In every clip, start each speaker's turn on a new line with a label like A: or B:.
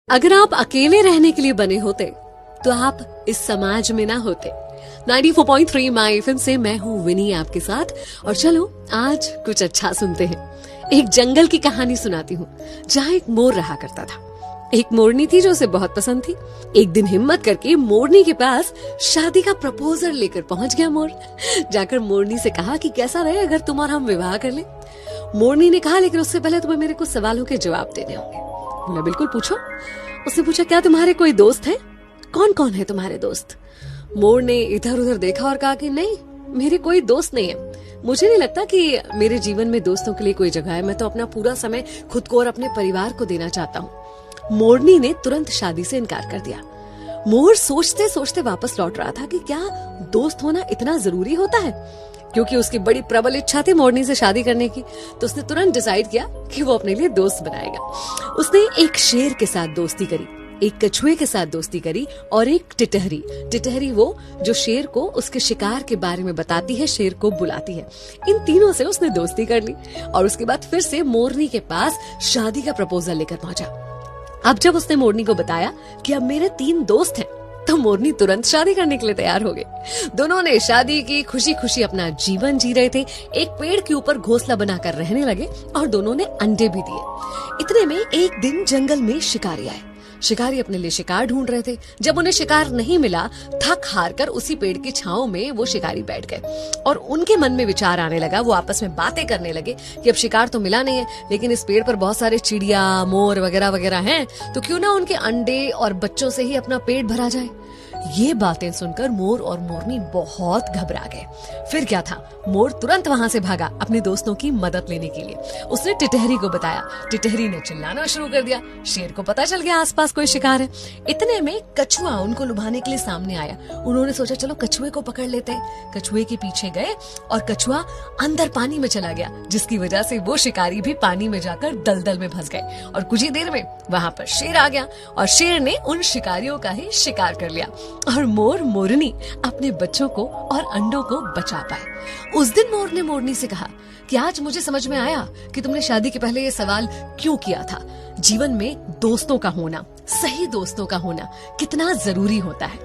A: अगर आप अकेले रहने के लिए बने होते तो आप इस समाज में ना होते। 94.3 माई एफएम से मैं हूँ विनी आपके साथ। और चलो आज कुछ अच्छा सुनते हैं। एक जंगल की कहानी सुनाती हूँ जहाँ एक मोर रहा करता था। एक मोरनी थी जो उसे बहुत पसंद थी। एक दिन हिम्मत करके मोरनी के पास शादी का प्रपोजल लेकर पहुंच गया मोर। जाकर मोरनी से कहा कि कैसा रहे अगर तुम और हम विवाह कर लें। मोरनी ने कहा लेकिन उससे पहले तुम्हें मेरे कुछ सवालों के जवाब देने होंगे। बोला बिल्कुल पूछो। उसने पूछा क्या तुम्हारे कोई दोस्त हैं? कौन कौन है तुम्हारे दोस्त? मोर ने इधर उधर देखा और कहा कि नहीं, मेरे कोई दोस्त नहीं है। मुझे नहीं लगता कि मेरे जीवन में दोस्तों के लिए कोई जगह है। मैं तो अपना पूरा समय खुद को और अपने परिवार को देना चाहता हूँ। मोरनी ने तुरंत शादी से इनकार कर दिया। मोर सोचते सोचते वापस लौट रहा था कि क्या दोस्त होना इतना जरूरी होता है। क्योंकि उसकी बड़ी प्रबल इच्छा थी मोरनी से शादी करने की, तो उसने तुरंत डिसाइड किया कि वो अपने लिए दोस्त बनाएगा। उसने एक शेर के साथ दोस्ती करी, एक कछुए के साथ दोस्ती करी और एक टिटहरी वो जो शेर को उसके शिकार के बारे में बताती है, शेर को बुलाती है। इन तीनों से उसने दोस्ती कर ली और उसके बाद फिर से मोरनी के पास शादी का प्रपोजल लेकर पहुंचा। अब जब उसने मोरनी को बताया कि अब मेरे 3 दोस्त हैं, तो मोरनी तुरंत शादी करने के लिए तैयार हो गई। दोनों ने शादी की, खुशी खुशी अपना जीवन जी रहे थे। एक पेड़ के ऊपर घोंसला बनाकर रहने लगे और दोनों ने अंडे भी दिए। इतने में एक दिन जंगल में शिकारी आए। शिकारी अपने लिए शिकार ढूंढ रहे थे। जब उन्हें शिकार नहीं मिला, थक हार कर उसी पेड़ की छांव में वो शिकारी बैठ गए और उनके मन में विचार आने लगा। वो आपस में बातें करने लगे कि अब शिकार तो मिला नहीं है, लेकिन इस पेड़ पर बहुत सारे चिड़िया, मोर वगैरह वगैरह हैं, तो क्यों ना उनके अंडे और बच्चों से ही अपना पेट भरा जाए। ये बातें सुनकर मोर और मोरनी बहुत घबरा गए। फिर क्या था, मोर तुरंत वहां से भागा अपने दोस्तों की मदद लेने के लिए। उसने टिटहरी को बताया। टिटहरी ने चिल्लाना शुरू कर दिया। शेर को पता चल गया आसपास कोई शिकार है। इतने में कछुआ उनको लुभाने के लिए सामने आया। उन्होंने सोचा चलो कछुए को पकड़ लेते हैं। कछुए के पीछे गए और कछुआ अंदर पानी में चला गया, जिसकी वजह से वो शिकारी भी पानी में जाकर दलदल में फंस गए। और कुछ ही देर में वहां पर शेर आ गया और शेर ने उन शिकारियों का ही शिकार कर लिया और मोर मोरनी अपने बच्चों को और अंडों को बचा पाए। उस दिन मोर ने मोरनी से कहा कि आज मुझे समझ में आया कि तुमने शादी के पहले ये सवाल क्यों किया था। जीवन में दोस्तों का होना, सही दोस्तों का होना कितना जरूरी होता है।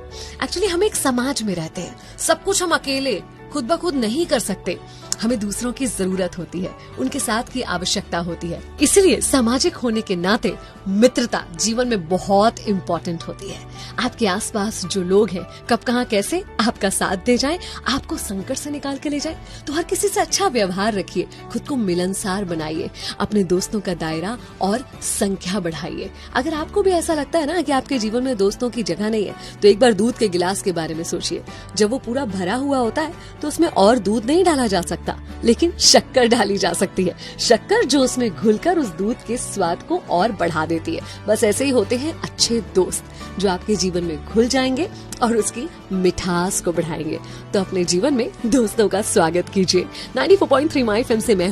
A: एक्चुअली हम एक समाज में रहते हैं, सब कुछ हम अकेले खुद ब खुद नहीं कर सकते। हमें दूसरों की जरूरत होती है, उनके साथ की आवश्यकता होती है। इसलिए सामाजिक होने के नाते मित्रता जीवन में बहुत इम्पोर्टेंट होती है। आपके आसपास जो लोग हैं कब कहाँ कैसे आपका साथ दे जाएं, आपको संकट से निकाल के ले जाएं, तो हर किसी से अच्छा व्यवहार रखिए, खुद को मिलनसार बनाइए, अपने दोस्तों का दायरा और संख्या बढ़ाइए। अगर आपको भी ऐसा लगता है ना कि आपके जीवन में दोस्तों की जगह नहीं है, तो एक बार दूध के गिलास के बारे में सोचिए। जब वो पूरा भरा हुआ होता है तो उसमें और दूध नहीं डाला जा सकता, लेकिन शक्कर डाली जा सकती है। शक्कर जो उसमें घुलकर उस दूध के स्वाद को और बढ़ा देती है। बस ऐसे ही होते हैं अच्छे दोस्त, जो आपके जीवन में घुल जाएंगे और उसकी मिठास को बढ़ाएंगे। तो अपने जीवन में दोस्तों का स्वागत कीजिए। 94.3 माई एफएम से मैं